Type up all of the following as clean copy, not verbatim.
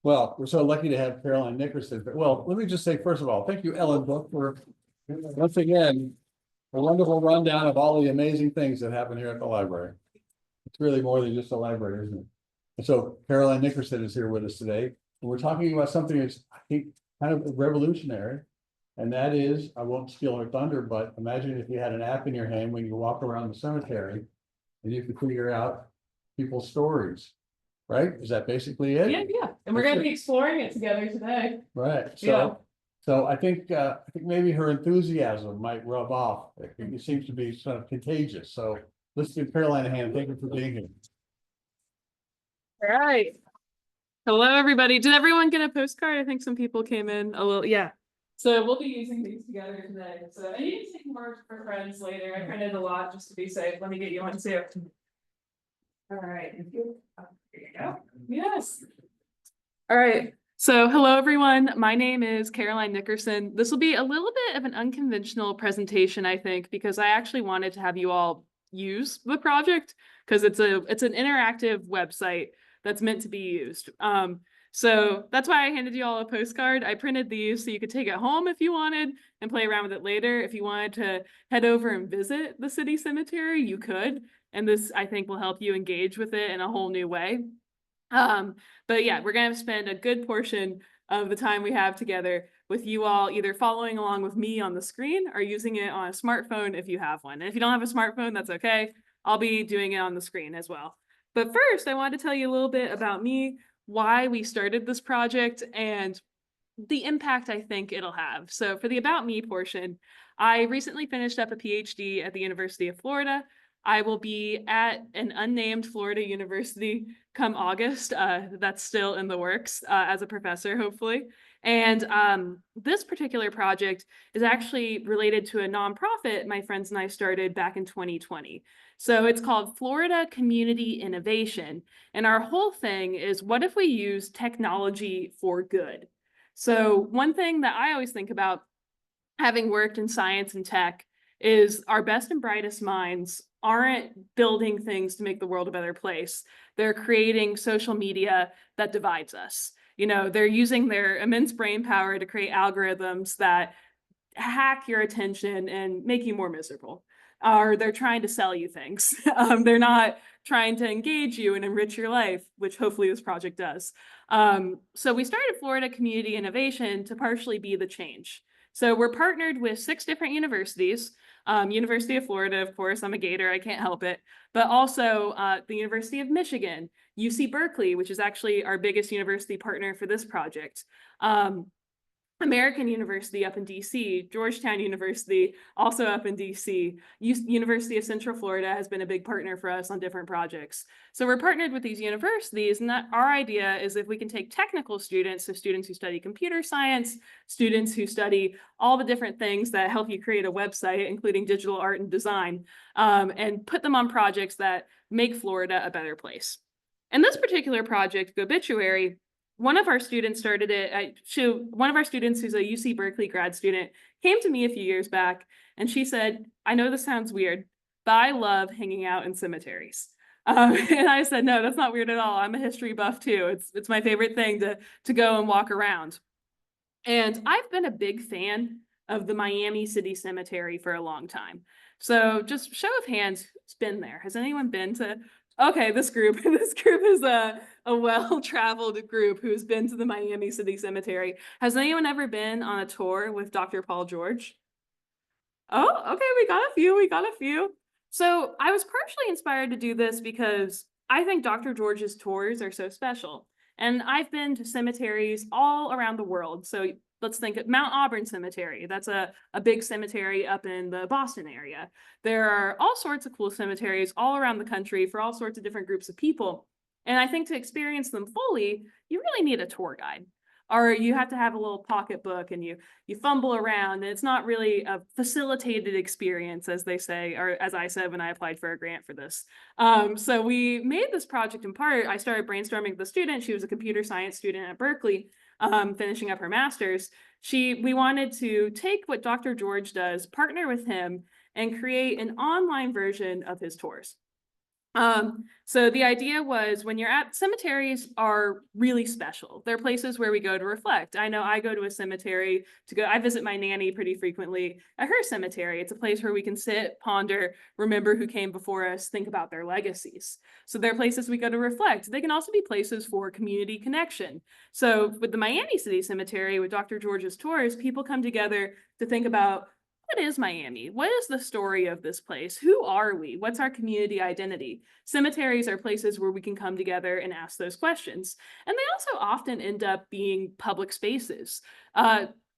Well, we're so lucky to have Caroline Nickerson. But well, let me just say, first of all, thank you, Ellen Book, for once again a wonderful rundown of all the amazing things that happen here at the library. It's really more than just a library, isn't it? And so Caroline Nickerson is here with us today. And we're talking about something that's, I think, kind of revolutionary. And that is, I won't steal her thunder, but imagine if you had an app in your hand when you walk around the cemetery and you could figure out people's stories, right? Is that basically it? Yeah. And we're going to be exploring it together today. Right. So I think maybe her enthusiasm might rub off. It seems to be sort of contagious. So let's give Caroline a hand. Thank you for being here. All right. Hello, everybody. Did everyone get a postcard? I think some people came in a little. Yeah. So we'll be using these together today. So I need to take more for friends later. I printed a lot just to be safe. Let me get you one too. All right. Here you go. Yes. All right. So hello, everyone. My name is Caroline Nickerson. This will be a little bit of an unconventional presentation, I think, because I actually wanted to have you all use the project because it's an interactive website that's meant to be used. So that's why I handed you all a postcard. I printed these so you could take it home if you wanted and play around with it later. If you wanted to head over and visit the city cemetery, you could. And this, I think, will help you engage with it in a whole new way. But yeah, we're going to spend a good portion of the time we have together with you all either following along with me on the screen or using it on a smartphone if you have one. And if you don't have a smartphone, that's okay. I'll be doing it on the screen as well. But first, I wanted to tell you a little bit about me, why we started this project, and the impact I think it'll have. So for the About Me portion, I recently finished up a PhD at the University of Florida. I will be at an unnamed Florida university come August. That's still in the works as a professor, hopefully. And this particular project is actually related to a nonprofit my friends and I started back in 2020. So it's called Florida Community Innovation. And our whole thing is, what if we use technology for good? So one thing that I always think about, having worked in science and tech, is our best and brightest minds aren't building things to make the world a better place. They're creating social media that divides us. You know, they're using their immense brain power to create algorithms that hack your attention and make you more miserable. Or they're trying to sell you things. They're not trying to engage you and enrich your life, which hopefully this project does. So we started Florida Community Innovation to partially be the change. So we're partnered with 6 different universities. University of Florida, of course, I'm a Gator, I can't help it, but also the University of Michigan, UC Berkeley, which is actually our biggest university partner for this project. American University up in DC, Georgetown University also up in DC, University of Central Florida has been a big partner for us on different projects. So we're partnered with these universities, and our idea is if we can take technical students, so students who study computer science, students who study all the different things that help you create a website, including digital art and design, and put them on projects that make Florida a better place. And this particular project, Gobituary, one of our students started it. One of our students, who's a UC Berkeley grad student, came to me a few years back, and she said, "I know this sounds weird, but I love hanging out in cemeteries." And I said, "No, that's not weird at all. I'm a history buff too. It's my favorite thing to go and walk around." And I've been a big fan of the Miami City Cemetery for a long time. So just show of hands, who's been there? Has anyone been to? Okay, this group is a well-traveled group who's been to the Miami City Cemetery. Has anyone ever been on a tour with Dr. Paul George? Oh, okay, we got a few. So I was partially inspired to do this because I think Dr. George's tours are so special. And I've been to cemeteries all around the world. So let's think of Mount Auburn Cemetery. That's a big cemetery up in the Boston area. There are all sorts of cool cemeteries all around the country for all sorts of different groups of people. And I think to experience them fully, you really need a tour guide. Or you have to have a little pocketbook and you fumble around, and it's not really a facilitated experience, as they say, or as I said when I applied for a grant for this. So we made this project in part. I started brainstorming with the student. She was a computer science student at Berkeley, finishing up her master's. We wanted to take what Dr. George does, partner with him, and create an online version of his tours. So the idea was when you're at cemeteries are really special. They're places where we go to reflect. I know I go to a cemetery I visit my nanny pretty frequently at her cemetery. It's a place where we can sit, ponder, remember who came before us, think about their legacies. So they're places we go to reflect. They can also be places for community connection. So with the Miami City Cemetery, with Dr. George's tours, people come together to think about what is Miami? What is the story of this place? Who are we? What's our community identity? Cemeteries are places where we can come together and ask those questions. And they also often end up being public spaces.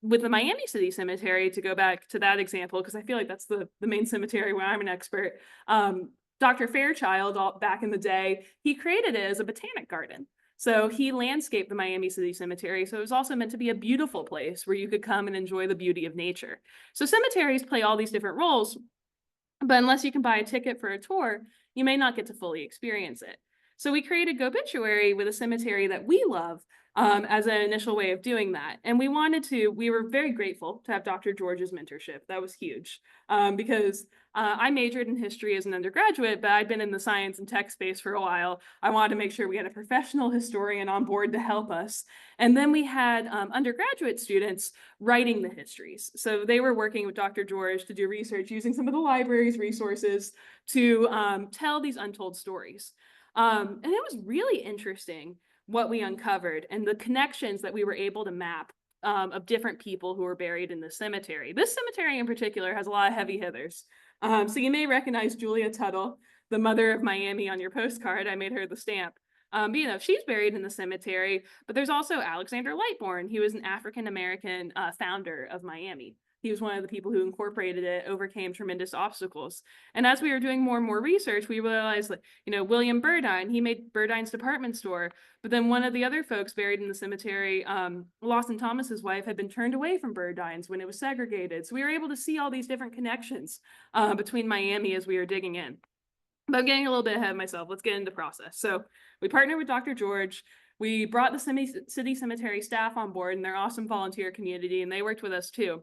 With the Miami City Cemetery, to go back to that example, because I feel like that's the main cemetery where I'm an expert, Dr. Fairchild, back in the day, he created it as a botanic garden. So he landscaped the Miami City Cemetery. So it was also meant to be a beautiful place where you could come and enjoy the beauty of nature. So cemeteries play all these different roles, but unless you can buy a ticket for a tour, you may not get to fully experience it. So we created Gobituary with a cemetery that we love as an initial way of doing that. And we were very grateful to have Dr. George's mentorship. That was huge because I majored in history as an undergraduate, but I'd been in the science and tech space for a while. I wanted to make sure we had a professional historian on board to help us. And then we had undergraduate students writing the histories. So they were working with Dr. George to do research using some of the library's resources to tell these untold stories. And it was really interesting what we uncovered and the connections that we were able to map of different people who were buried in the cemetery. This cemetery in particular has a lot of heavy hitters. So you may recognize Julia Tuttle, the mother of Miami, on your postcard. I made her the stamp. But she's buried in the cemetery, but there's also Alexander Lightbourne. He was an African-American founder of Miami. He was one of the people who incorporated it, overcame tremendous obstacles. And as we were doing more and more research, we realized that, William Burdine, he made Burdine's department store. But then one of the other folks buried in the cemetery, Lawson Thomas's wife, had been turned away from Burdine's when it was segregated. So we were able to see all these different connections between Miami as we were digging in. But I'm getting a little bit ahead of myself. Let's get into the process. So we partnered with Dr. George. We brought the City Cemetery staff on board and their awesome volunteer community, and they worked with us too.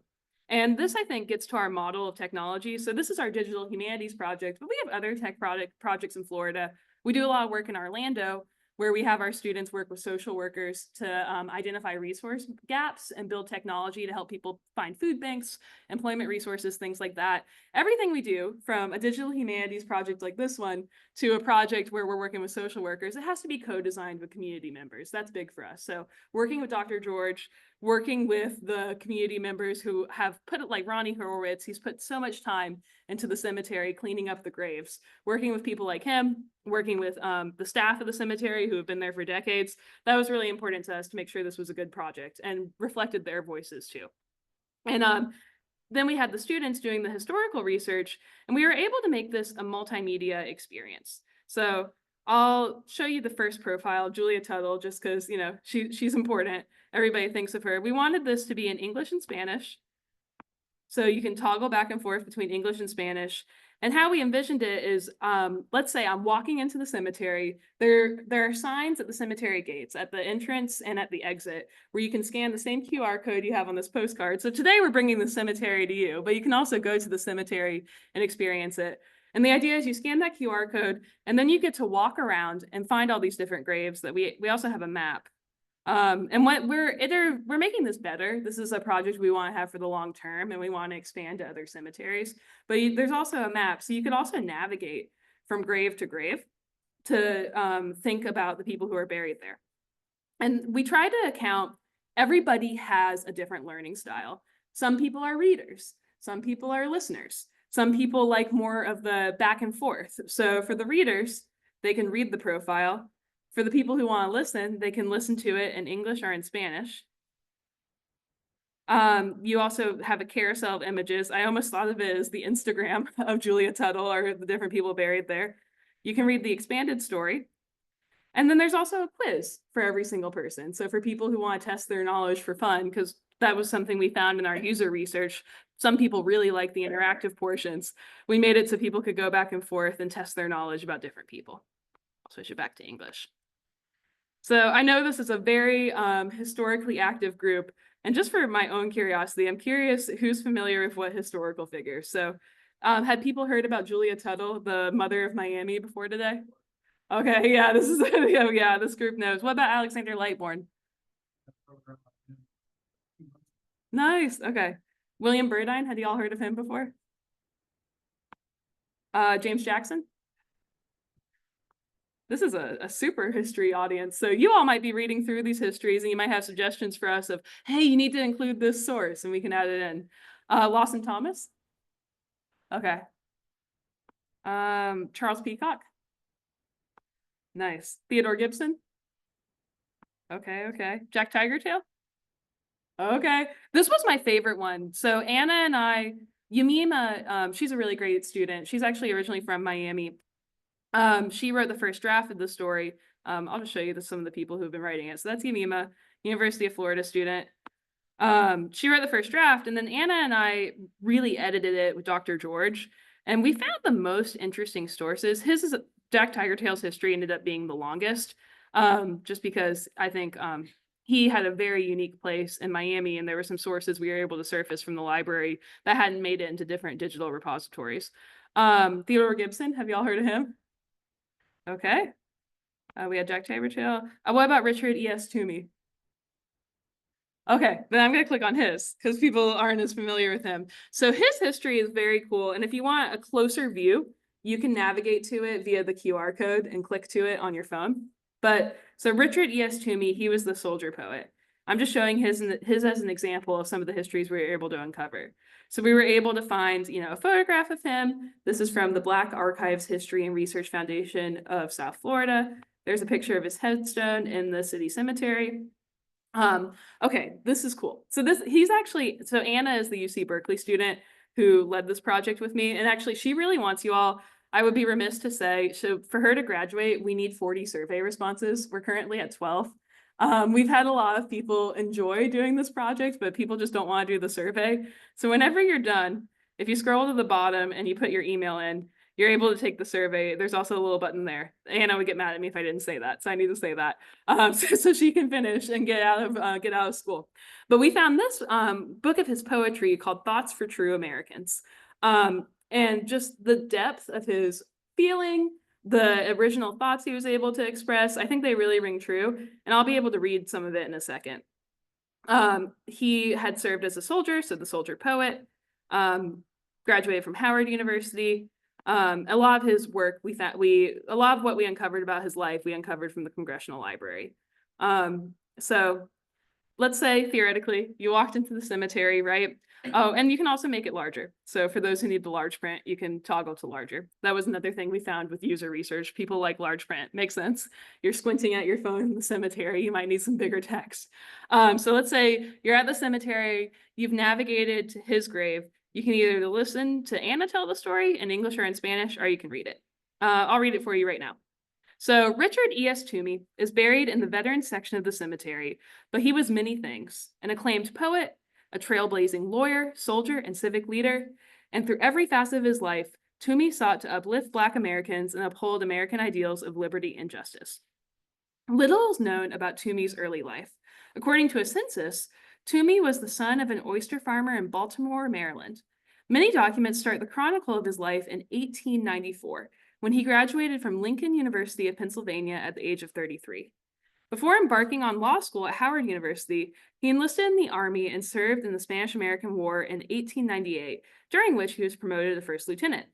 And this, I think, gets to our model of technology. So this is our digital humanities project, but we have other tech projects in Florida. We do a lot of work in Orlando, where we have our students work with social workers to identify resource gaps and build technology to help people find food banks, employment resources, things like that. Everything we do, from a digital humanities project like this one to a project where we're working with social workers, it has to be co-designed with community members. That's big for us. So working with Dr. George, working with the community members who have put it, like Ronnie Horowitz, he's put so much time into the cemetery, cleaning up the graves, working with people like him, working with the staff of the cemetery who have been there for decades. That was really important to us to make sure this was a good project and reflected their voices too. And then we had the students doing the historical research, and we were able to make this a multimedia experience. So I'll show you the first profile, Julia Tuttle, just because, she's important. Everybody thinks of her. We wanted this to be in English and Spanish. So you can toggle back and forth between English and Spanish. And how we envisioned it is, let's say I'm walking into the cemetery. There are signs at the cemetery gates, at the entrance and at the exit, where you can scan the same QR code you have on this postcard. So today we're bringing the cemetery to you, but you can also go to the cemetery and experience it. And the idea is you scan that QR code, and then you get to walk around and find all these different graves that we also have a map. And what we're making this better. This is a project we want to have for the long term, and we want to expand to other cemeteries. But there's also a map, so you could also navigate from grave to grave to think about the people who are buried there. And we try to account, everybody has a different learning style. Some people are readers, some people are listeners, some people like more of the back and forth. So for the readers, they can read the profile. For the people who want to listen, they can listen to it in English or in Spanish. You also have a carousel of images. I almost thought of it as the Instagram of Julia Tuttle or the different people buried there. You can read the expanded story. And then there's also a quiz for every single person. So for people who want to test their knowledge for fun, because that was something we found in our user research. Some people really like the interactive portions. We made it so people could go back and forth and test their knowledge about different people. I'll switch it back to English. So I know this is a very historically active group, and just for my own curiosity, I'm curious who's familiar with what historical figures. So Had people heard about Julia Tuttle, the mother of Miami, before today? Okay, yeah, this is yeah, this group knows. What about Alexander Lightbourne? Nice. Okay. William Burdine, had you all heard of him before? James Jackson. This is a super history audience. So you all might be reading through these histories and you might have suggestions for us of, hey, you need to include this source and we can add it in. Lawson Thomas. Okay. Charles Peacock. Nice. Theodore Gibson. Okay, okay. Jack Tigertail. Okay. This was my favorite one. So Anna and I, Yamima, she's a really great student. She's actually originally from Miami. She wrote the first draft of the story. I'll just show you some of the people who have been writing it. So that's Yamima, University of Florida student. She wrote the first draft, and then Anna and I really edited it with Dr. George, and we found the most interesting sources. His is Jack Tigertail's history ended up being the longest, just because I think he had a very unique place in Miami, and there were some sources we were able to surface from the library that hadn't made it into different digital repositories. Theodore Gibson, have y'all heard of him? Okay. We had Jack Tigertail. What about Richard E.S. Toomey? Okay, then I'm going to click on his because people aren't as familiar with him. So his history is very cool. And if you want a closer view, you can navigate to it via the QR code and click to it on your phone. But so Richard E.S. Toomey, he was the soldier poet. I'm just showing his as an example of some of the histories we were able to uncover. So we were able to find, a photograph of him. This is from the Black Archives History and Research Foundation of South Florida. There's a picture of his headstone in the city cemetery. Okay, this is cool. So Anna is the UC Berkeley student who led this project with me. And actually she really wants you all, I would be remiss to say, so for her to graduate, we need 40 survey responses. We're currently at 12. We've had a lot of people enjoy doing this project, but people just don't want to do the survey. So whenever you're done, if you scroll to the bottom and you put your email in, you're able to take the survey. There's also a little button there. Anna would get mad at me if I didn't say that, so I need to say that so she can finish and get out of school. But we found this book of his poetry called Thoughts for True Americans, and just the depth of his feeling, the original thoughts he was able to express. I think they really ring true, and I'll be able to read some of it in a second. He had served as a soldier, so the soldier poet. Graduated from Howard University. A lot of his work, a lot of what we uncovered about his life, we uncovered from the Congressional Library. So let's say theoretically you walked into the cemetery, right? Oh, and you can also make it larger. So for those who need the large print, you can toggle to larger. That was another thing we found with user research. People like large print. Makes sense. You're squinting at your phone in the cemetery. You might need some bigger text. So let's say you're at the cemetery. You've navigated to his grave. You can either listen to Anna tell the story in English or in Spanish, or you can read it. I'll read it for you right now. So Richard E.S. Toomey is buried in the veterans section of the cemetery, but he was many things: an acclaimed poet, a trailblazing lawyer, soldier, and civic leader. And through every facet of his life, Toomey sought to uplift Black Americans and uphold American ideals of liberty and justice. Little is known about Toomey's early life. According to a census, Toomey was the son of an oyster farmer in Baltimore, Maryland. Many documents start the chronicle of his life in 1894, when he graduated from Lincoln University of Pennsylvania at the age of 33. Before embarking on law school at Howard University, he enlisted in the Army and served in the Spanish-American War in 1898, during which he was promoted to first lieutenant.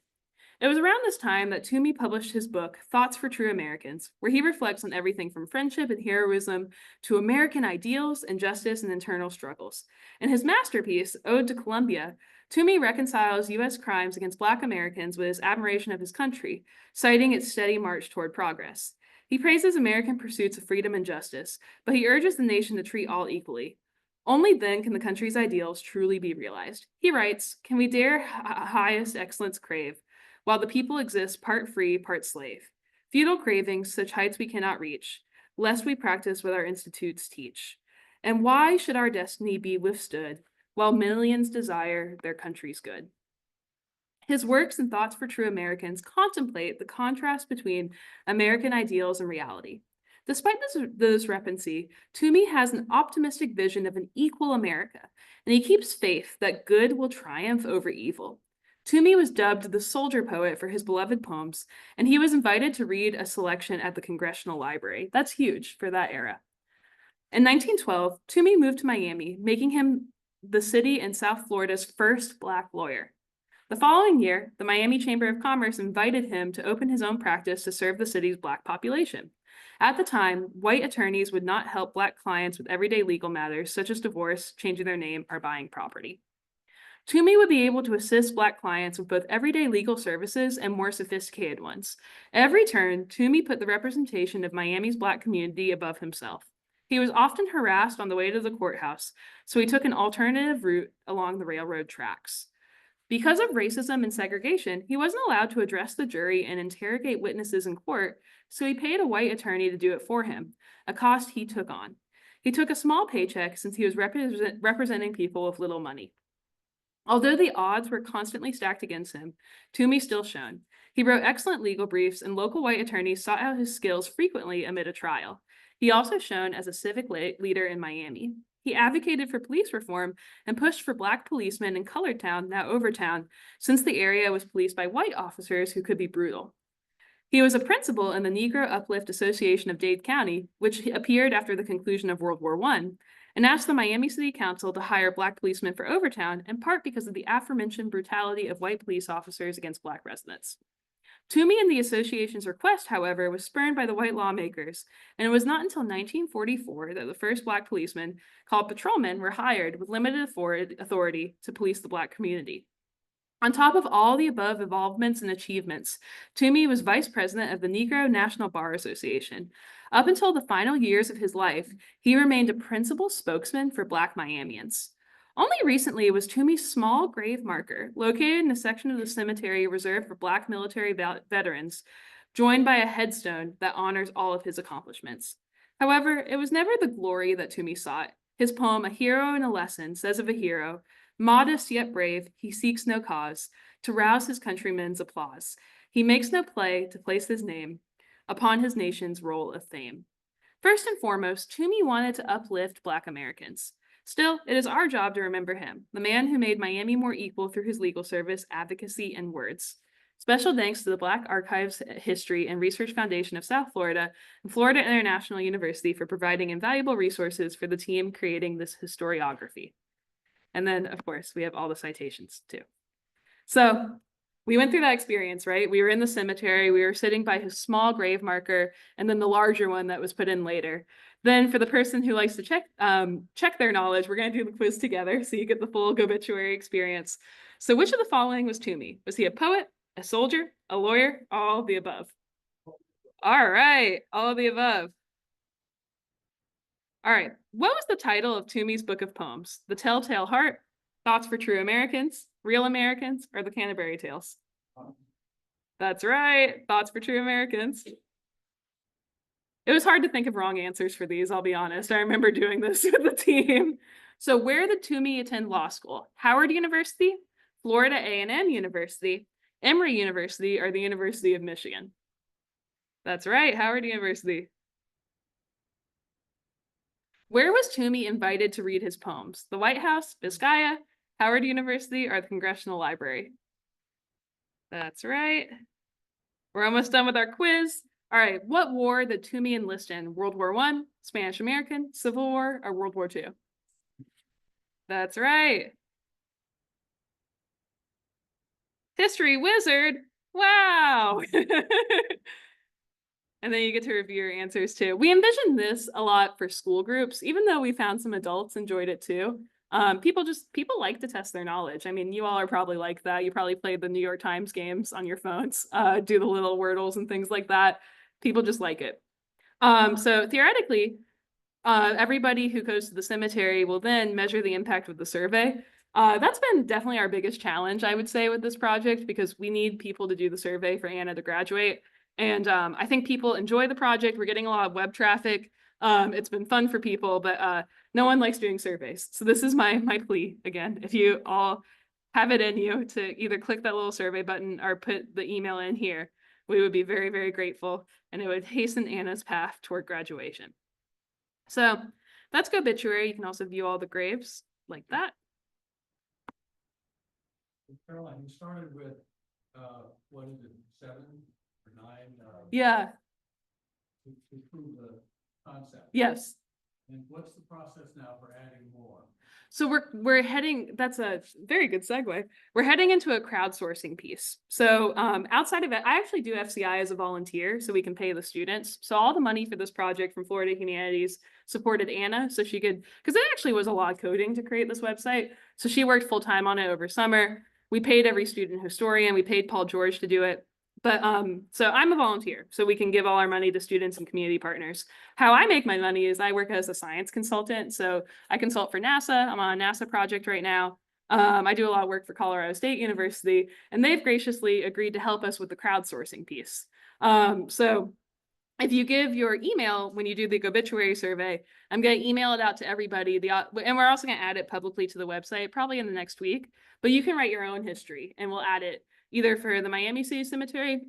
It was around this time that Toomey published his book, Thoughts for True Americans, where he reflects on everything from friendship and heroism to American ideals, injustice, and internal struggles. In his masterpiece, Ode to Columbia, Toomey reconciles U.S. crimes against Black Americans with his admiration of his country, citing its steady march toward progress. He praises American pursuits of freedom and justice, but he urges the nation to treat all equally. Only then can the country's ideals truly be realized. He writes, "Can we dare highest excellence crave, while the people exist part free, part slave? Feudal cravings, such heights we cannot reach, lest we practice what our institutes teach. And why should our destiny be withstood, while millions desire their country's good?" His works and Thoughts for True Americans contemplate the contrast between American ideals and reality. Despite the discrepancy, Toomey has an optimistic vision of an equal America, and he keeps faith that good will triumph over evil. Toomey was dubbed the soldier poet for his beloved poems, and he was invited to read a selection at the Congressional Library. That's huge for that era. In 1912, Toomey moved to Miami, making him the city and South Florida's first Black lawyer. The following year, the Miami Chamber of Commerce invited him to open his own practice to serve the city's Black population. At the time, white attorneys would not help Black clients with everyday legal matters such as divorce, changing their name, or buying property. Toomey would be able to assist Black clients with both everyday legal services and more sophisticated ones. Every turn, Toomey put the representation of Miami's Black community above himself. He was often harassed on the way to the courthouse, so he took an alternative route along the railroad tracks. Because of racism and segregation, he wasn't allowed to address the jury and interrogate witnesses in court, so he paid a white attorney to do it for him, a cost he took on. He took a small paycheck since he was representing people with little money. Although the odds were constantly stacked against him, Toomey still shone. He wrote excellent legal briefs, and local white attorneys sought out his skills frequently amid a trial. He also shone as a civic leader in Miami. He advocated for police reform and pushed for Black policemen in Colored Town, now Overtown, since the area was policed by white officers who could be brutal. He was a principal in the Negro Uplift Association of Dade County, which appeared after the conclusion of World War I, and asked the Miami City Council to hire Black policemen for Overtown, in part because of the aforementioned brutality of white police officers against Black residents. Toomey and the association's request, however, was spurned by the white lawmakers, and it was not until 1944 that the first Black policemen, called patrolmen, were hired with limited authority to police the Black community. On top of all the above involvements and achievements, Toomey was vice president of the Negro National Bar Association. Up until the final years of his life, he remained a principal spokesman for Black Miamians. Only recently was Toomey's small grave marker, located in a section of the cemetery reserved for Black military veterans, joined by a headstone that honors all of his accomplishments. However, it was never the glory that Toomey sought. His poem, A Hero and a Lesson, says of a hero, modest yet brave, he seeks no cause to rouse his countrymen's applause. He makes no play to place his name upon his nation's roll of fame. First and foremost, Toomey wanted to uplift Black Americans. Still, it is our job to remember him, the man who made Miami more equal through his legal service, advocacy, and words. Special thanks to the Black Archives, History, and Research Foundation of South Florida and Florida International University for providing invaluable resources for the team creating this historiography. And then, of course, we have all the citations too. So we went through that experience, right? We were in the cemetery, we were sitting by his small grave marker, and then the larger one that was put in later. Then for the person who likes to check their knowledge, we're going to do the quiz together so you get the full Gobituary experience. So which of the following was Toomey? Was he a poet, a soldier, a lawyer, all of the above? All right, all of the above. All right, what was the title of Toomey's book of poems? The Telltale Heart, Thoughts for True Americans, Real Americans, or the Canterbury Tales? That's right, Thoughts for True Americans. It was hard to think of wrong answers for these, I'll be honest. I remember doing this with the team. So where did Toomey attend law school? Howard University, Florida A&M University, Emory University, or the University of Michigan? That's right, Howard University. Where was Toomey invited to read his poems? The White House, Vizcaya, Howard University, or the Congressional Library? That's right. We're almost done with our quiz. All right, what war did Toomey enlist in? World War I, Spanish American, Civil War, or World War II? That's right. History wizard. Wow. And then you get to review your answers too. We envisioned this a lot for school groups, even though we found some adults enjoyed it too. People like to test their knowledge. I mean, you all are probably like that. You probably played the New York Times games on your phones, do the little wordles and things like that. People just like it. So theoretically, everybody who goes to the cemetery will then measure the impact with the survey. That's been definitely our biggest challenge, I would say, with this project, because we need people to do the survey for Anna to graduate. And I think people enjoy the project. We're getting a lot of web traffic. It's been fun for people, but no one likes doing surveys. So this is my plea again. If you all have it in you to either click that little survey button or put the email in here, we would be very, very grateful. And it would hasten Anna's path toward graduation. So that's Gobituary. You can also view all the graves like that. Caroline, you started with, what is it, 7 or 9? Yeah, To prove the concept. yes. And what's the process now for adding more? So we're heading, that's a very good segue. We're heading into a crowdsourcing piece. So outside of it, I actually do FCI as a volunteer, so we can pay the students. So all the money for this project from Florida Humanities supported Anna, so she could, because it actually was a lot of coding to create this website. So she worked full time on it over summer. We paid every student historian. We paid Paul George to do it. But so I'm a volunteer, so we can give all our money to students and community partners. How I make my money is I work as a science consultant. So I consult for NASA. I'm on a NASA project right now. I do a lot of work for Colorado State University, and they've graciously agreed to help us with the crowdsourcing piece. So if you give your email when you do the Gobituary survey, I'm going to email it out to everybody. And we're also going to add it publicly to the website probably in the next week. But you can write your own history, and we'll add it either for the Miami City Cemetery,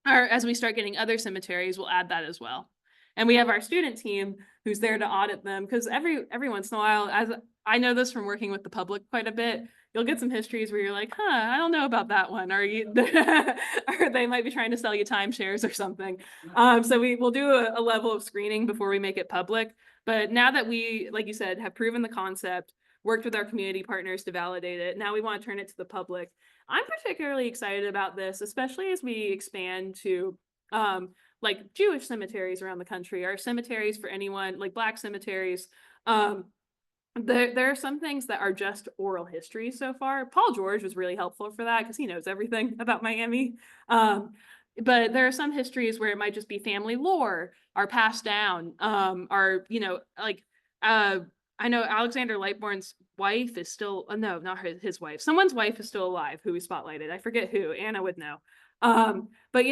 or as we start getting other cemeteries, we'll add that as well. And we have our student team who's there to audit them, because every once in a while, as I know this from working with the public quite a bit, you'll get some histories where you're like, I don't know about that one, or or they might be trying to sell you timeshares or something. So we'll do a level of screening before we make it public. But now that we, like you said, have proven the concept, worked with our community partners to validate it, now we want to turn it to the public. I'm particularly excited about this, especially as we expand to like Jewish cemeteries around the country, or cemeteries for anyone, like Black cemeteries. There are some things that are just oral history so far. Paul George was really helpful for that because he knows everything about Miami. But there are some histories where it might just be family lore are passed down, or, like, I know Alexander Lightbourne's wife is still, no, not his wife. Someone's wife is still alive who we spotlighted. I forget who. Anna would know. But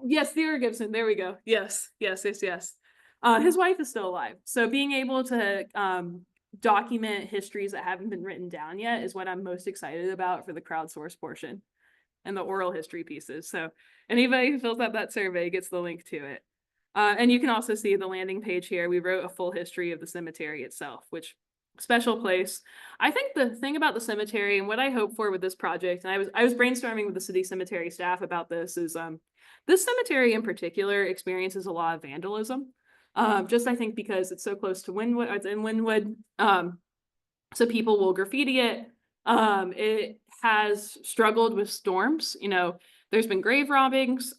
yes, Theodore Gibson. There we go. Yes. His wife is still alive. So being able to document histories that haven't been written down yet is what I'm most excited about for the crowdsourced portion and the oral history pieces. So anybody who fills out that survey gets the link to it. And you can also see the landing page here. We wrote a full history of the cemetery itself, which special place. I think the thing about the cemetery and what I hope for with this project, and I was brainstorming with the city cemetery staff about this, is this cemetery in particular experiences a lot of vandalism. Just I think because it's so close to Wynwood, it's in Wynwood. So people will graffiti it. It has struggled with storms. There's been grave robbings.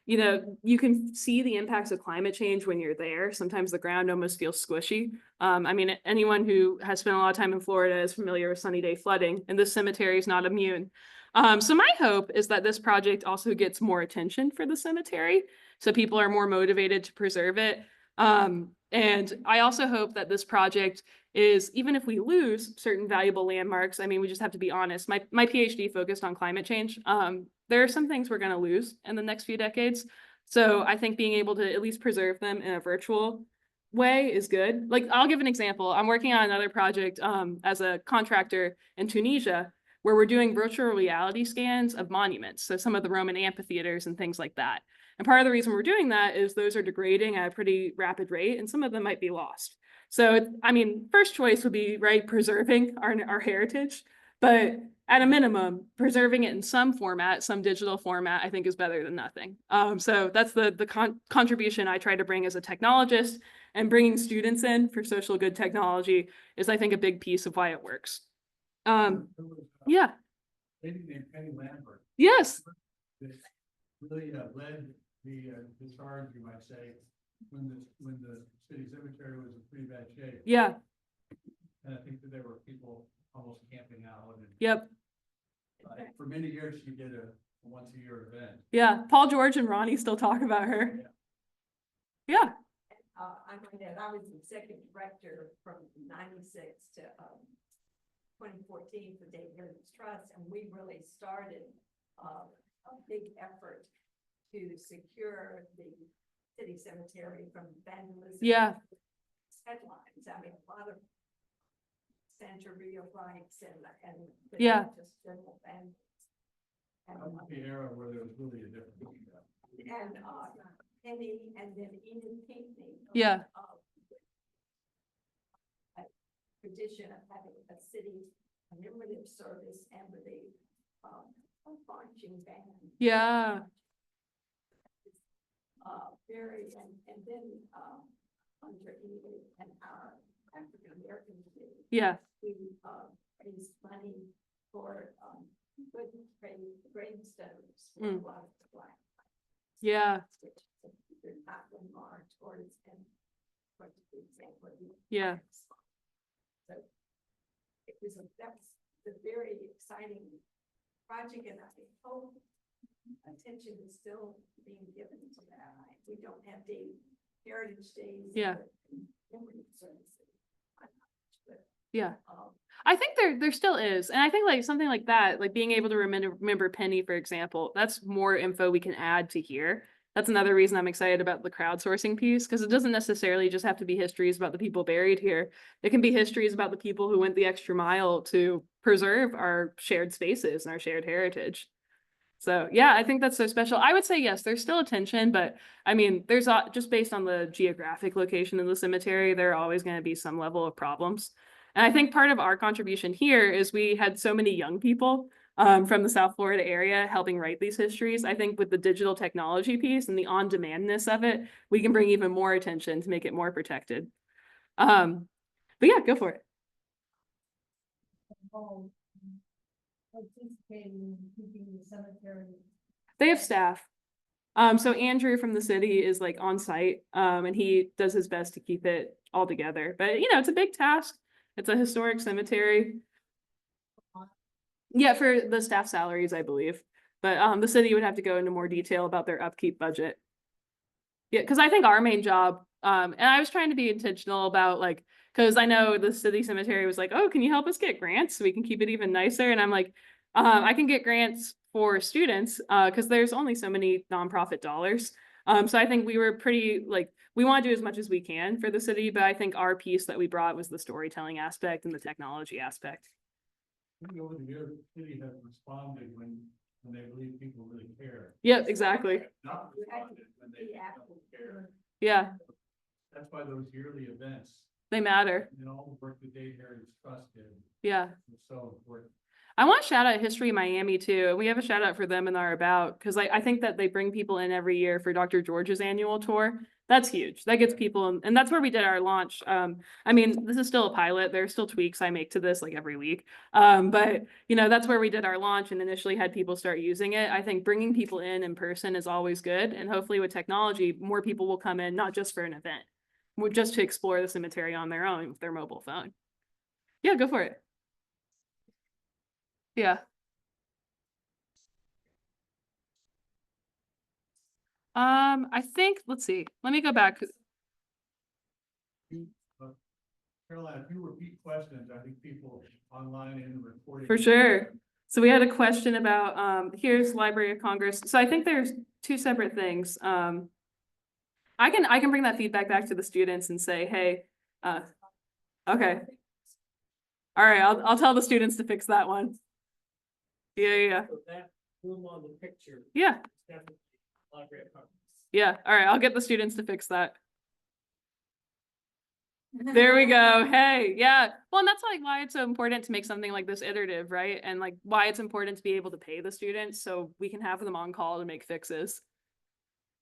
You can see the impacts of climate change when you're there. Sometimes the ground almost feels squishy. Anyone who has spent a lot of time in Florida is familiar with sunny day flooding, and this cemetery is not immune. So my hope is that this project also gets more attention for the cemetery, so people are more motivated to preserve it. And I also hope that this project is, even if we lose certain valuable landmarks, we just have to be honest. My PhD focused on climate change. There are some things we're going to lose in the next few decades. So I think being able to at least preserve them in a virtual way is good. Like, I'll give an example. I'm working on another project as a contractor in Tunisia, where we're doing virtual reality scans of monuments. So some of the Roman amphitheaters and things like that. And part of the reason we're doing that is those are degrading at a pretty rapid rate, and some of them might be lost. So, first choice would be, right, preserving our heritage, but at a minimum, preserving it in some format, some digital format, I think is better than nothing. So that's the contribution I try to bring as a technologist, and bringing students in for social good technology is, I think, a big piece of why it works. Yeah. Lady named Penny Lambert. Yes. Really led the charge, you might say, when the city cemetery was in pretty bad shape. Yeah. And I think that there were people almost camping out. And, yep. For many years, she did a once-a-year event. Yeah. Paul George and Ronnie still talk about her. Yeah. I was executive director from 96 to 2014 for Dade Heritage Trust, and we really started a big effort to secure the city cemetery from vandalism. Yeah. Headlines. A lot of Santeria rights and yeah, just general vandalism. And the era where there was really a difference. And Penny, and then Enid Pinckney. Yeah. A tradition of having a city commemorative service and with a marching band. Yeah. Very, and then, under English and our African American community, Yeah. we, raised money for, good gravestones for a Mm. lot of the Black. Yeah. Which is not one march or it's in, for example. Yeah. So it was that's a very exciting project, and I hope attention is still being given to that. We don't have Heritage Days. Yeah. Memory services. Yeah. Um, I think there still is. And I think like something like that, like being able to remember Penny, for example, that's more info we can add to here. That's another reason I'm excited about the crowdsourcing piece, because it doesn't necessarily just have to be histories about the people buried here. It can be histories about the people who went the extra mile to preserve our shared spaces and our shared heritage. So yeah, I think that's so special. I would say yes, there's still attention, but I mean, there's just based on the geographic location of the cemetery, there are always going to be some level of problems. And I think part of our contribution here is we had so many young people from the South Florida area helping write these histories. I think with the digital technology piece and the on-demandness of it, we can bring even more attention to make it more protected. But yeah, go for it. Participating in keeping the cemetery. They have staff. So Andrew from the city is like on site, and he does his best to keep it all together. But you know, it's a big task. It's a historic cemetery. Yeah, for the staff salaries, I believe. But the city would have to go into more detail about their upkeep budget. Yeah, because I think our main job, and I was trying to be intentional about like, because I know the city cemetery was like, oh, can you help us get grants so we can keep it even nicer? And I'm like, I can get grants for students because there's only so many nonprofit dollars. So I think we were pretty like, we want to do as much as we can for the city, but I think our piece that we brought was the storytelling aspect and the technology aspect. Over the years, the city has responded when they believe people really care. Yep, exactly. Not responded when they don't care. Yeah, That's why those yearly events they matter. and all the work that Dade Heritage Trust did Yeah. was so important. I want to shout out History Miami too. We have a shout out for them in our about because I think that they bring people in every year for Dr. George's annual tour. That's huge. That gets people in, and that's where we did our launch. I mean, this is still a pilot. There's still tweaks I make to this like every week. But you know, that's where we did our launch and initially had people start using it. I think bringing people in person is always good. And hopefully with technology, more people will come in, not just for an event, just to explore the cemetery on their own with their mobile phone. Yeah, go for it. Yeah. I think, let's see, let me go back. Caroline, if you repeat questions, I think people online and recording. For sure. So we had a question about, here's Library of Congress. So I think there's two separate things. I can bring that feedback back to the students and say, hey, okay. All right, I'll tell the students to fix that one. Yeah. So that room on the picture. Yeah. is definitely Library of Congress. Yeah. All right, I'll get the students to fix that. There we go. Hey, yeah. Well, and that's like why it's so important to make something like this iterative, right? And like why it's important to be able to pay the students so we can have them on call to make fixes.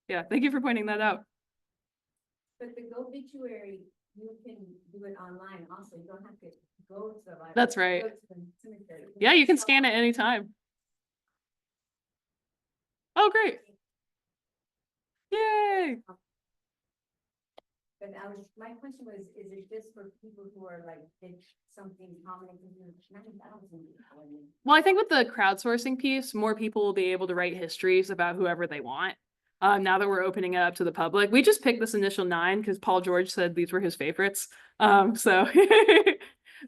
Yeah, thank you for pointing that out. But the Gobituary, you can do it online also. You don't have to go to the library. That's right. Go to the cemetery. Yeah, you can scan it anytime. Oh, great. Yay. But my question was, is it just for people who are like, did something common? I don't think. Well, I think with the crowdsourcing piece, more people will be able to write histories about whoever they want. Now that we're opening it up to the public, we just picked this initial 9 because Paul George said these were his favorites. So,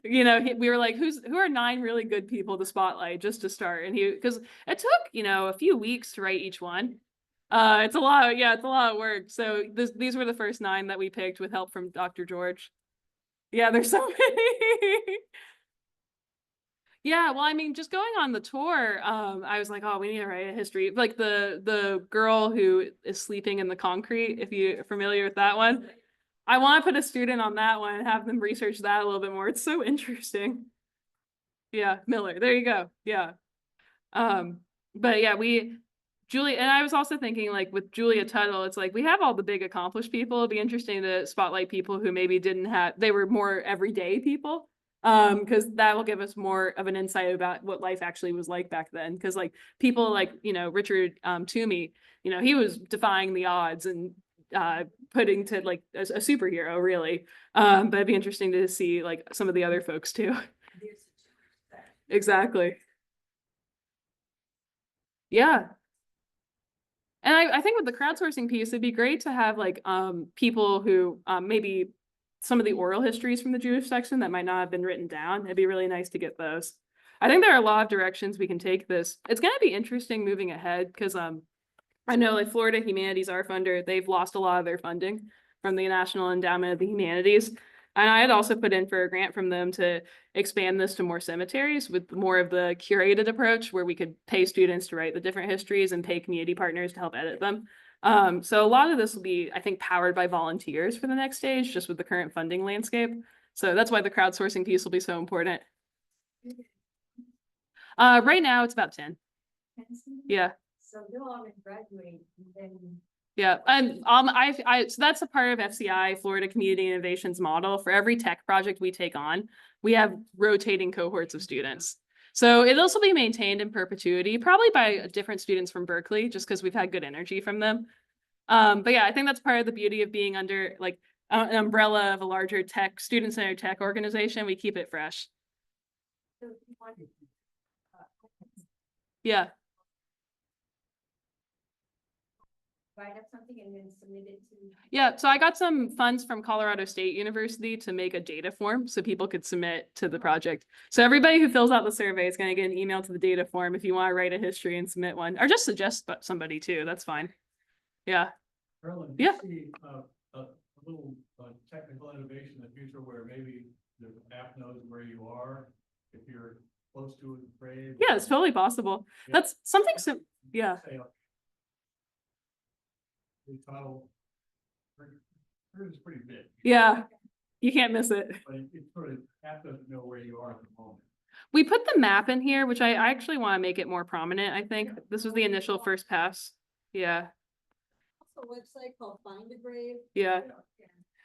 you know, we were like, who are 9 really good people to spotlight just to start? And because it took, you know, a few weeks to write each one. It's a lot. Yeah, it's a lot of work. So these were the first 9 that we picked with help from Dr. George. Yeah, there's so many. Yeah, well, I mean, just going on the tour, I was like, oh, we need to write a history. Like the girl who is sleeping in the concrete, if you're familiar with that one. I want to put a student on that one and have them research that a little bit more. It's so interesting. Yeah, Miller. There you go. Yeah. But yeah, Julie, and I was also thinking like with Julia Tuttle, it's like we have all the big accomplished people. It'd be interesting to spotlight people who maybe didn't have, they were more everyday people. Because that will give us more of an insight about what life actually was like back then. Because like people like, Richard Toomey, he was defying the odds and putting to like a superhero really. But it'd be interesting to see like some of the other folks too. Exactly. Yeah. And I think with the crowdsourcing piece, it'd be great to have like people who maybe some of the oral histories from the Jewish section that might not have been written down. It'd be really nice to get those. I think there are a lot of directions we can take this. It's going to be interesting moving ahead because I know like Florida Humanities, our funder, they've lost a lot of their funding from the National Endowment of the Humanities. And I had also put in for a grant from them to expand this to more cemeteries with more of the curated approach where we could pay students to write the different histories and pay community partners to help edit them. So a lot of this will be, I think, powered by volunteers for the next stage, just with the current funding landscape. So that's why the crowdsourcing piece will be so important. Right now it's about 10. Yeah. So they'll already graduate and then. Yeah, and so that's a part of FCI, Florida Community Innovations model. For every tech project we take on, we have rotating cohorts of students. So it'll also be maintained in perpetuity, probably by different students from Berkeley, just because we've had good energy from them. But yeah, I think that's part of the beauty of being under like an umbrella of a larger tech, student-centered tech organization. We keep it fresh. Yeah. Write up something and then submit it to. Yeah, so I got some funds from Colorado State University to make a data form so people could submit to the project. So everybody who fills out the survey is going to get an email to the data form if you want to write a history and submit one, or just suggest somebody too. That's fine. Yeah. Caroline, Yeah. do you see a little technical innovation in the future where maybe the app knows where you are if you're close to a grave? Yeah, it's totally possible. Yeah. That's something so yeah. Say, the title is pretty big. Yeah. You can't miss it. But it sort of app doesn't know where you are at the moment. We put the map in here, which I actually want to make it more prominent. I think this was the initial first pass. Yeah. Also a website called Find a Grave. Yeah.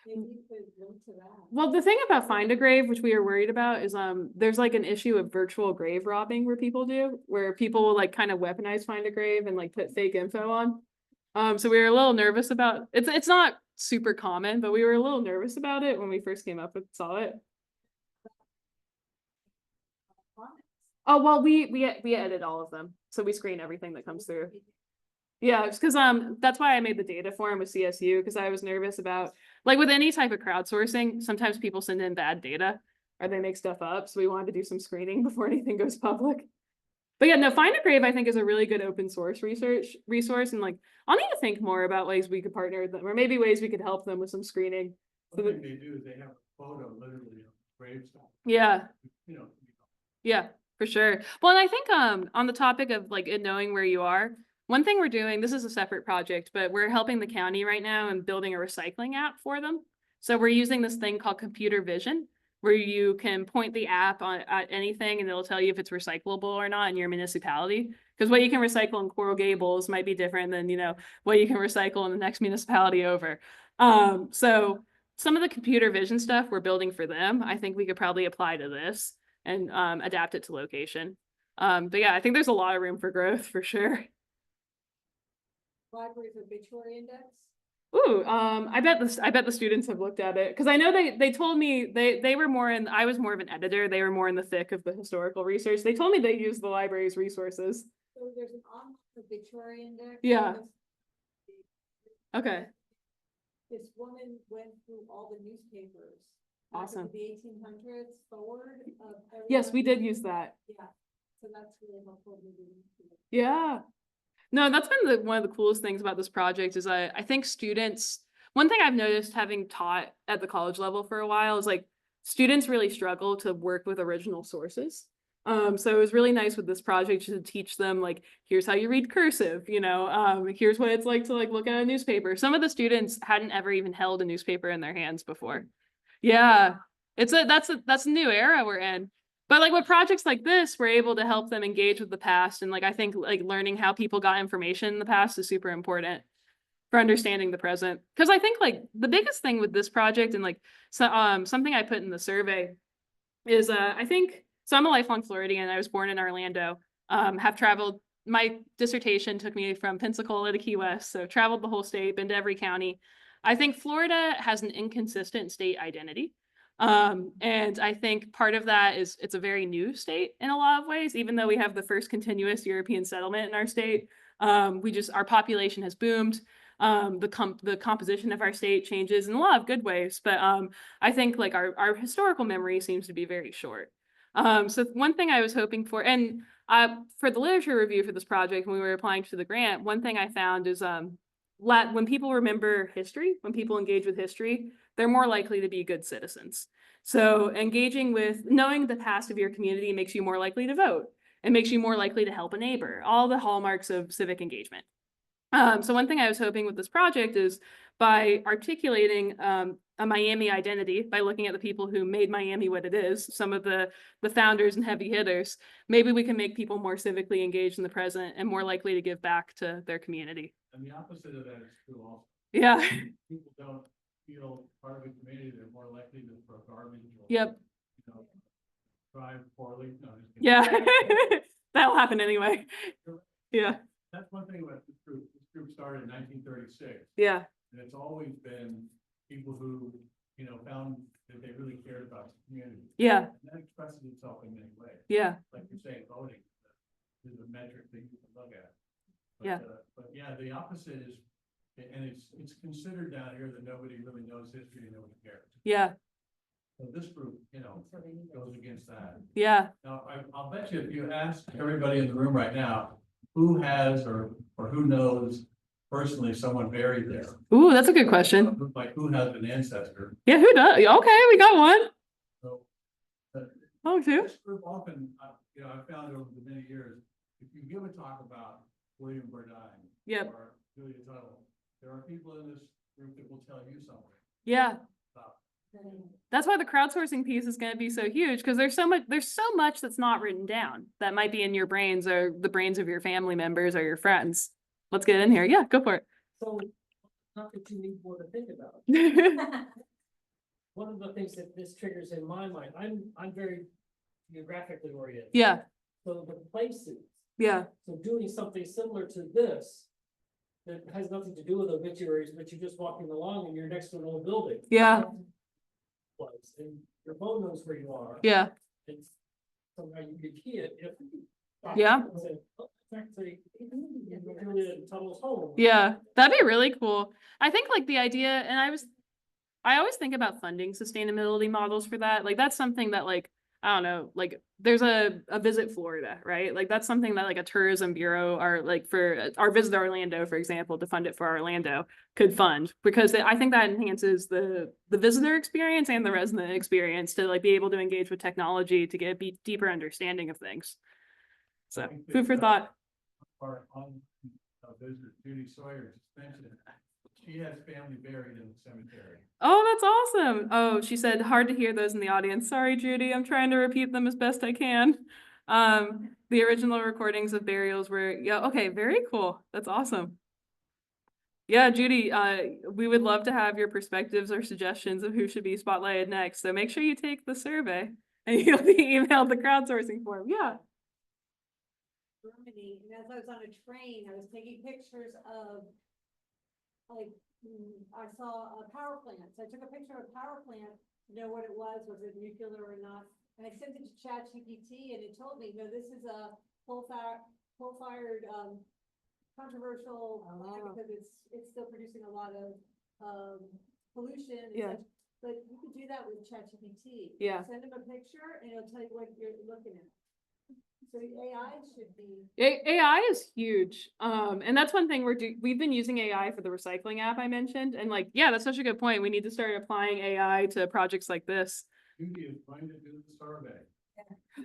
Maybe you could link to that. Well, the thing about Find a Grave, which we are worried about, is there's like an issue of virtual grave robbing where people will like kind of weaponize Find a Grave and like put fake info on. So we were a little nervous about it's not super common, but we were a little nervous about it when we first came up with saw it. Oh well, we edit all of them, so we screen everything that comes through. Yeah, it's because that's why I made the data form with CSU, because I was nervous about like with any type of crowdsourcing, sometimes people send in bad data or they make stuff up. So we wanted to do some screening before anything goes public. But yeah, no, Find a Grave I think is a really good open source resource, and like I'll need to think more about ways we could partner with them, or maybe ways we could help them with some screening. One thing they do is they have a photo literally of gravestone. Yeah. You know. Yeah, for sure. Well, and I think on the topic of like it knowing where you are, one thing we're doing, this is a separate project, but we're helping the county right now and building a recycling app for them. So we're using this thing called computer vision, where you can point the app at anything and it'll tell you if it's recyclable or not in your municipality. Because what you can recycle in Coral Gables might be different than, what you can recycle in the next municipality over. So some of the computer vision stuff we're building for them, I think we could probably apply to this and adapt it to location. But yeah, I think there's a lot of room for growth for sure. Library's obituary index. Ooh, I bet the students have looked at it because I know they told me they were more in. I was more of an editor. They were more in the thick of the historical research. They told me they used the library's resources. So there's an online obituary index. Yeah. Okay. This woman went through all the newspapers. Awesome. The 1800s forward. Yes, we did use that. Yeah. So that's really helpful. Yeah. No, that's been one of the coolest things about this project is I think students, one thing I've noticed having taught at the college level for a while is like students really struggle to work with original sources. So it was really nice with this project to teach them like, here's how you read cursive, here's what it's like to like look at a newspaper. Some of the students hadn't ever even held a newspaper in their hands before. Yeah, that's a new era we're in. But like with projects like this, we're able to help them engage with the past. And like, I think like learning how people got information in the past is super important for understanding the present. Cause I think like the biggest thing with this project and like, so, something I put in the survey is, I think, so I'm a lifelong Floridian. I was born in Orlando, have traveled, my dissertation took me from Pensacola to Key West. So traveled the whole state, been to every county. I think Florida has an inconsistent state identity. And I think part of that is it's a very new state in a lot of ways, even though we have the first continuous European settlement in our state. Our population has boomed. The composition of our state changes in a lot of good ways, but I think like our historical memory seems to be very short. So one thing I was hoping for, and for the literature review for this project, when we were applying to the grant, one thing I found is when people remember history, when people engage with history, they're more likely to be good citizens. So engaging with knowing the past of your community makes you more likely to vote. It makes you more likely to help a neighbor, all the hallmarks of civic engagement. So one thing I was hoping with this project is by articulating a Miami identity, by looking at the people who made Miami what it is, some of the founders and heavy hitters, maybe we can make people more civically engaged in the present and more likely to give back to their community. And the opposite of that is true also. Yeah. People don't feel part of the community, they're more likely to throw garbage. Or, Yep. you know, drive poorly. No, just kidding. Yeah. That'll happen anyway. Yeah. That's one thing about this group. This group started in 1936. Yeah. And it's always been people who, you know, found that they really cared about the community. Yeah. And that expresses itself in many ways. Yeah. Like you're saying, voting is a metric that you can look at. But, Yeah. But yeah, the opposite is, and it's considered down here that nobody really knows history and nobody cares. Yeah. So this group, you know, goes against that. Yeah. Now, I'll bet you if you ask everybody in the room right now, who has or who knows personally someone buried there? Ooh, that's a good question. Like who has an ancestor? Yeah, who does? Okay, we got one. So, Oh, two. this group often, you know, I've found over the many years, if you give a talk about William Burdine Yep. or Julia Tuttle, there are people in this group that will tell you something Yeah. about. That's why the crowdsourcing piece is going to be so huge, because there's so much that's not written down that might be in your brains or the brains of your family members or your friends. Let's get in here. Yeah, go for So, not that you need more to think about. it. One of the things that this triggers in my mind, I'm very geographically oriented. Yeah. So the places, Yeah. so doing something similar to this, that has nothing to do with obituaries, but you're just walking along and you're next to an old building. Yeah. Place, and your phone knows where you are. Yeah. It's somehow you could key it if. Yeah. Say, oh, it's actually Julia Tuttle's home. Yeah. That'd be really cool. I think like the idea, and I always think about funding sustainability models for that. Like that's something that like, I don't know, like there's a Visit Florida, right? Like that's something that like a tourism bureau or like for our Visit Orlando, for example, to fund it for Orlando could fund, because I think that enhances the visitor experience and the resident experience to like be able to engage with technology to get a deeper understanding of things. So food for thought. Our on visitor Judy Sawyer just mentioned, she has family buried in the cemetery. Oh, that's awesome. Oh, she said, hard to hear those in the audience. Sorry, Judy. I'm trying to repeat them as best I can. The original recordings of burials were, yeah, okay, very cool. That's awesome. Yeah, Judy, we would love to have your perspectives or suggestions of who should be spotlighted next. So make sure you take the survey and you'll be emailed the crowdsourcing form. Yeah. Germany, and as I was on a train, I was taking pictures of, like, I saw a power plant, so I took a picture of a power plant to know what it was it nuclear or not? And I sent it to ChatGPT and it told me, no, this is a coal-fired, controversial plant because it's still producing a lot of, pollution and Yeah. such. But you can do that with ChatGPT. Yeah. Send them a picture and it'll tell you what you're looking at. So the AI should be. AI is huge. And that's one thing we've been using AI for the recycling app I mentioned. And like, yeah, that's such a good point. We need to start applying AI to projects like this. Judy is going to do the survey.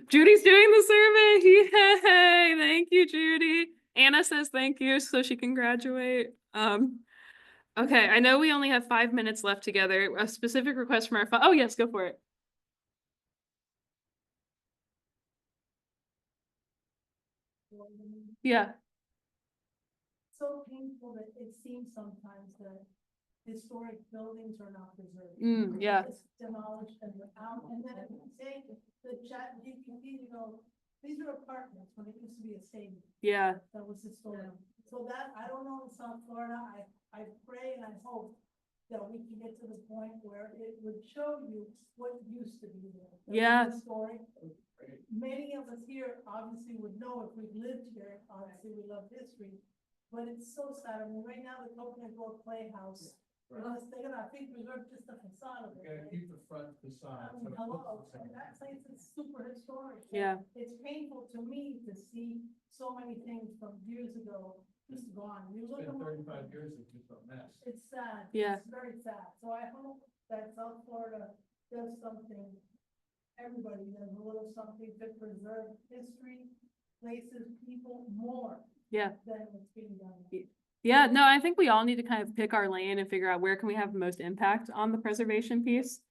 Judy's doing the survey. Yay! Thank you, Judy. Anna says thank you so she can graduate. Okay, I know we only have 5 minutes left together. A specific request from our oh yes, go for it. Yeah, So painful that it seems sometimes that historic buildings are not preserved. yeah, It's demolished and out, and then you say the chat GPT, you know, these are apartments when it used to be a stadium yeah, that was historic. So that, I don't know, in South Florida, I pray and I hope that we can get to the point where it would show you what used to be there. that was Yeah. Historic. Many of us here obviously would know if we lived here, obviously we love history, but it's so sad. I mean, right now, the Coconut Grove Playhouse, they're gonna, I think, preserve just the facade of it. Gotta right? keep the front facade. I mean, hello, and that place is super historic. yeah, It's painful to me to see so many things from years ago just gone. You It's look been around, 35 years, it's just a mess. it's sad. Yeah. It's very sad. So I hope that South Florida does something. Everybody does a little something to preserve history, places, people more yeah. than what's being done. Yeah, no, I think we all need to kind of pick our lane and figure out where can we have the most impact on the preservation piece.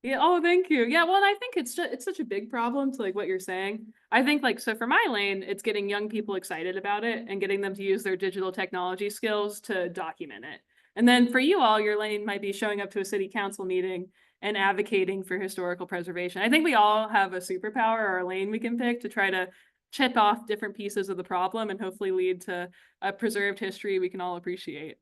Yeah, oh, thank you. Yeah, well, and I think it's such a big problem to like what you're saying. I think like, so for my lane, it's getting young people excited about it and getting them to use their digital technology skills to document it. And then for you all, your lane might be showing up to a city council meeting and advocating for historical preservation. I think we all have a superpower or a lane we can pick to try to chip off different pieces of the problem and hopefully lead to a preserved history we can all appreciate.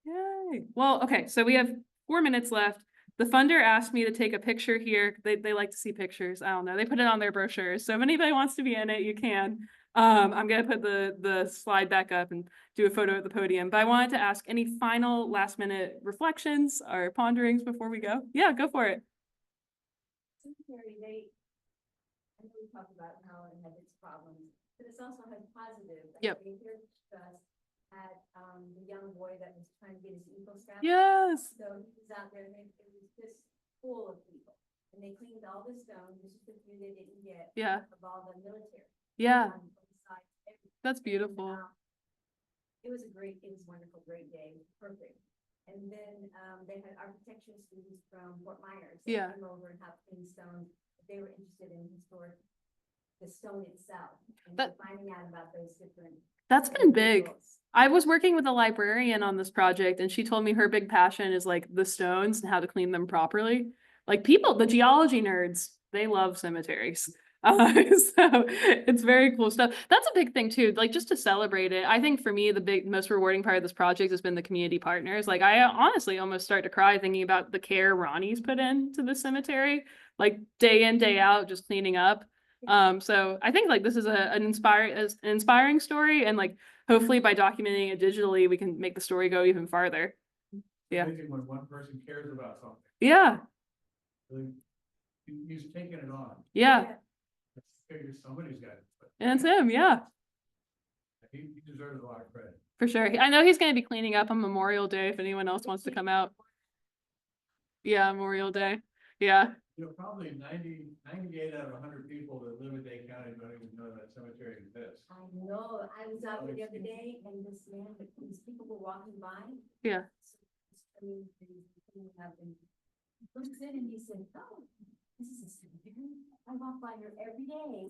Yay. Well, okay, so we have 4 minutes left. The funder asked me to take a picture here. They like to see pictures. I don't know. They put it on their brochures. So if anybody wants to be in it, you can. I'm gonna put the slide back up and do a photo at the podium. But I wanted to ask any final last minute reflections or ponderings before we go. Yeah, go for it. Cemetery, I know we talked about how it has its problems, but it's also has positives. Yep. They heard us at, the young boy that was trying to get his Eagle Scout. Yes. So he was out there and it was just full of people. And they cleaned all the stones, just the few they didn't get. Yeah. Of all the military. Yeah. Besides everything. That's beautiful. It was wonderful, great day, perfect. And then, they had architecture students from Fort Myers. They Yeah. Came over and helped clean stones. They were interested in the stone itself. And That- finding out about those different. That's been big. individuals. I was working with a librarian on this project and she told me her big passion is like the stones and how to clean them properly. Like people, the geology nerds, they love cemeteries. So it's very cool stuff. That's a big thing too, like just to celebrate it. I think for me, the most rewarding part of this project has been the community partners. Like I honestly almost start to cry thinking about the care Ronnie's put into the cemetery, like day in, day out, just cleaning up. So I think like this is an inspiring story, and like hopefully by documenting it digitally, we can make the story go even farther. Yeah. Amazing when one person cares about something. Yeah, Really, he's taking it on. yeah, I figure somebody's got it, but and it's him, yeah, he deserves a lot of credit. for sure. I know he's gonna be cleaning up on Memorial Day if anyone else wants to come out. Yeah, Memorial Day, yeah. You know, probably 98 out of 100 people that live in Dade County don't even know that cemetery exists. I know, I was out there the other day and this man, these people were walking by. Yeah. I mean, they have been, he looks in and he said, oh, this is a cemetery. I walk by here every day.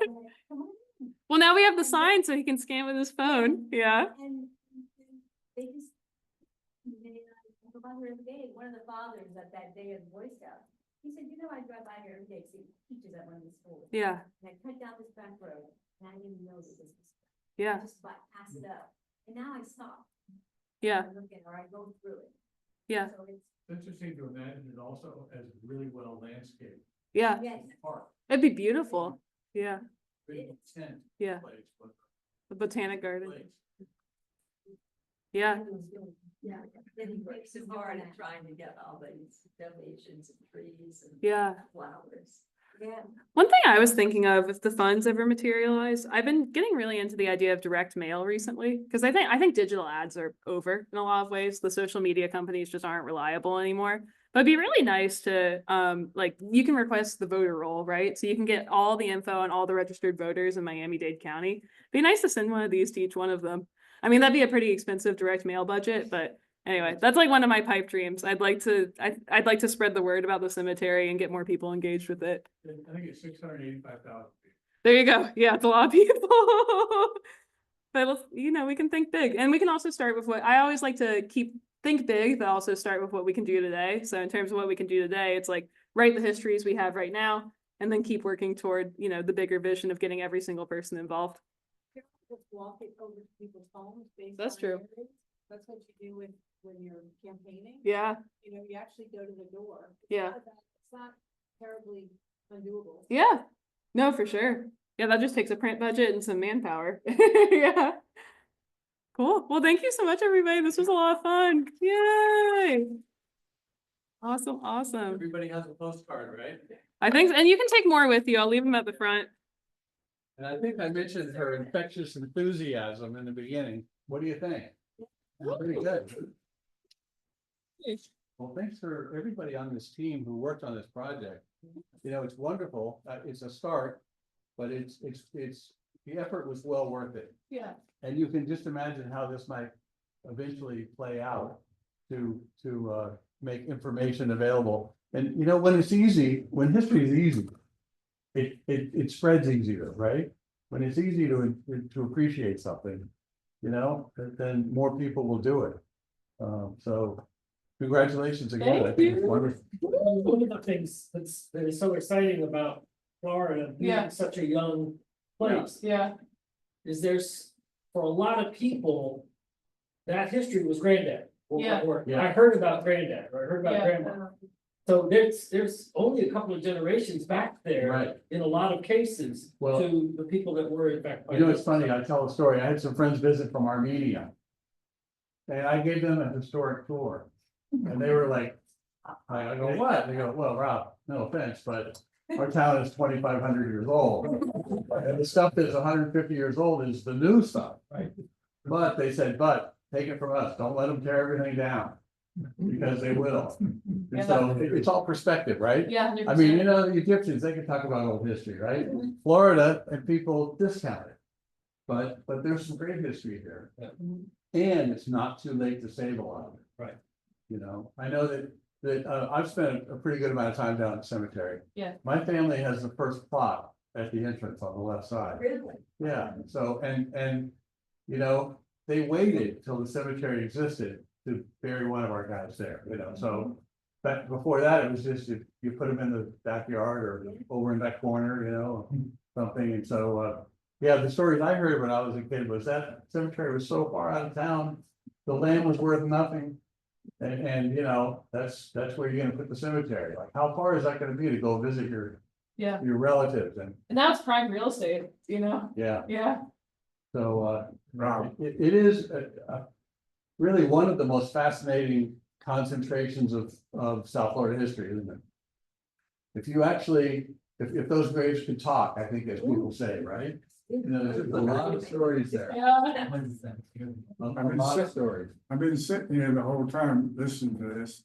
I'm like, come on. Well, now we have the sign so he can scan with his phone, yeah. And they just, I go by here every day. One of the fathers at that day of Boy Scouts, he said, you know, I drive by here every day, see, teaches at one of the schools. Yeah, And I cut down this back road, and I didn't know this was. yeah, I just passed it up, and now I stop. yeah, I look at, or I go through it. yeah, So it's, It's interesting to imagine it also as really well landscaped. yeah. yes, Park, It'd be beautiful, yeah, big tent yeah, place, but the Botanic Garden, place. yeah. it was good. Yeah. Then he works so hard at trying to get all these donations and trees and Yeah. flowers. Yeah, One thing I was thinking of, if the funds ever materialize, I've been getting really into the idea of direct mail recently, because I think digital ads are over in a lot of ways. The social media companies just aren't reliable anymore. But it'd be really nice to, like, you can request the voter roll, right? So you can get all the info on all the registered voters in Miami-Dade County. It'd be nice to send one of these to each one of them. I mean, that'd be a pretty expensive direct mail budget, but anyway, that's like one of my pipe dreams. I'd like to spread the word about the cemetery and get more people engaged with it. I think it's 685,000. There you go. Yeah, it's a lot of people. But let's, we can think big, and we can also start with what I always like to think big, but also start with what we can do today. So in terms of what we can do today, it's like write the histories we have right now, and then keep working toward, the bigger vision of getting every single person involved. Just walk it over to people's homes based That's on true. areas. That's what you do when you're campaigning. Yeah, You actually go to the door. Yeah. It's not terribly undoable. yeah. No, for sure. Yeah, that just takes a print budget and some manpower. Yeah. Cool. Well, thank you so much, everybody. This was a lot of fun. Yay. Awesome. Everybody has a postcard, right? I think, and you can take more with you. I'll leave them at the front. And I think I mentioned her infectious enthusiasm in the beginning. What do you think? Pretty good. Well, thanks for everybody on this team who worked on this project. It's wonderful. It's a start, but it's the effort was well worth it. Yeah. And you can just imagine how this might eventually play out to make information available. And when it's easy, when history is easy, it spreads easier, right? When it's easy to appreciate something, then more people will do it. So congratulations again. I Thank think it's you. wonderful. One of the things that is so exciting about Florida Yeah. being such a young place Yeah. is there's, for a lot of people, that history was granddad. Yeah. Yeah. I heard about granddad, or I heard about Yeah. grandma. So there's only a couple of generations back there. Right. In a lot of cases, Well- to the people that were in fact. It's funny, I tell a story. I had some friends visit from Armenia. And I gave them a historic tour. And they were like, I go, what? They go, well, Rob, no offense, but our town is 2,500 years old. And the stuff that's 150 years old is the new stuff. Right. But they said, take it from us. Don't let them tear everything down. Because they will. And so it's all perspective, right? Yeah. I mean, the Egyptians, they can talk about old history, right? Florida, and people discount it. But there's some great history here. And it's not too late to save a lot of it. Right. I know that I've spent a pretty good amount of time down at the cemetery. Yeah. My family has the first plot at the entrance on the left side. Really? Yeah, so, and, they waited till the cemetery existed to bury one of our guys there, so. But before that, it was just, you put them in the backyard or over in that corner, something, and so, yeah, the stories I heard when I was a kid was that cemetery was so far out of town, the land was worth nothing. And that's where you're gonna put the cemetery, like, how far is that gonna be to go visit your relatives, and, now it's prime real estate, yeah. Yeah. So, it is really one of the most fascinating concentrations of South Florida history, isn't it? If you actually, if those graves could talk, I think as people say, right? There's a lot of stories there. Yeah. A lot of stories. I've been sitting here the whole time listening to this,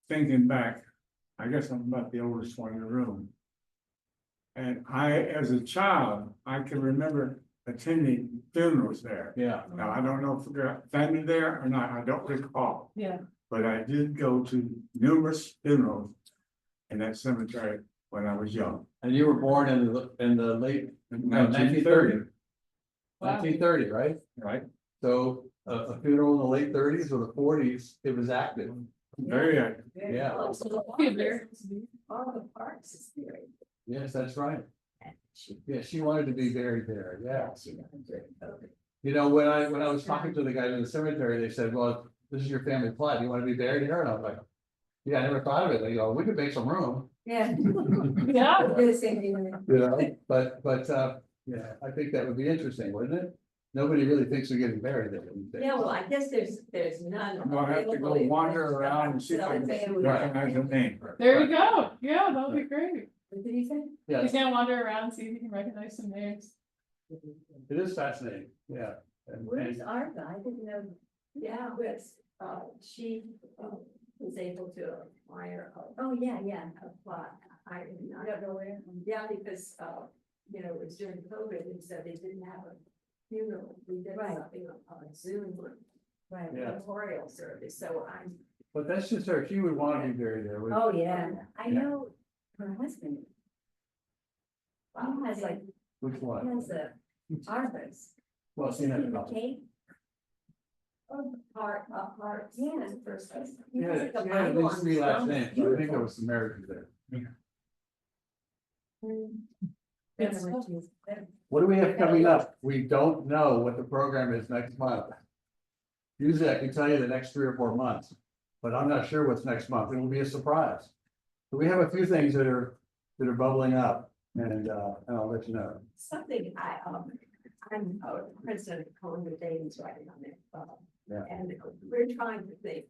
thinking back. I guess I'm about the oldest one in the room. And as a child, I can remember attending funerals there. Yeah. Now, I don't know if we got family there or not, I don't recall, Yeah. but I did go to numerous funerals in that cemetery when I was young. And you were born in the late 1930. Wow. 1930, right? Right, So a funeral in the late 30s or the 40s, it was active. very active. Yeah. All the parks is very. Yes, that's right. Yeah, she wanted to be buried there. Yeah. When I was talking to the guy in the cemetery, they said, well, this is your family plot. You want to be buried here? And I was like, yeah, I never thought of it. They go, we could make some room. Yeah. Yeah. Do the same thing. But yeah, I think that would be interesting, wouldn't it? Nobody really thinks they're getting buried there. Yeah, well, I guess there's none. I'm gonna have to go wander around and see if I can recognize the name. There you go. Yeah, that'll be great. What did he say? Yeah, You can wander around, see if you can recognize some names. it is fascinating. Yeah. Where's Arva? I didn't know. Yeah, she was able to acquire. Oh, yeah, a plot. I don't know where. Yeah, because, it was during COVID, and so they didn't have a funeral. We did something on Zoom. Right, Yeah. memorial service, so But that's just her. She would want to be buried there. Oh, yeah, I know her husband. He has like Which one? Has a arbors. Well, seen that. Cape. Oh, part 10 first. Yeah, she had at least 3 last names, so I think there was some marriages there. What do we have coming up? We don't know what the program is next month. Usually I can tell you the next 3 or 4 months, but I'm not sure what's next month. It will be a surprise. So we have a few things that are bubbling up and I'll let you know. Something I'm president of Dade right on it. Yeah. And we're trying to think,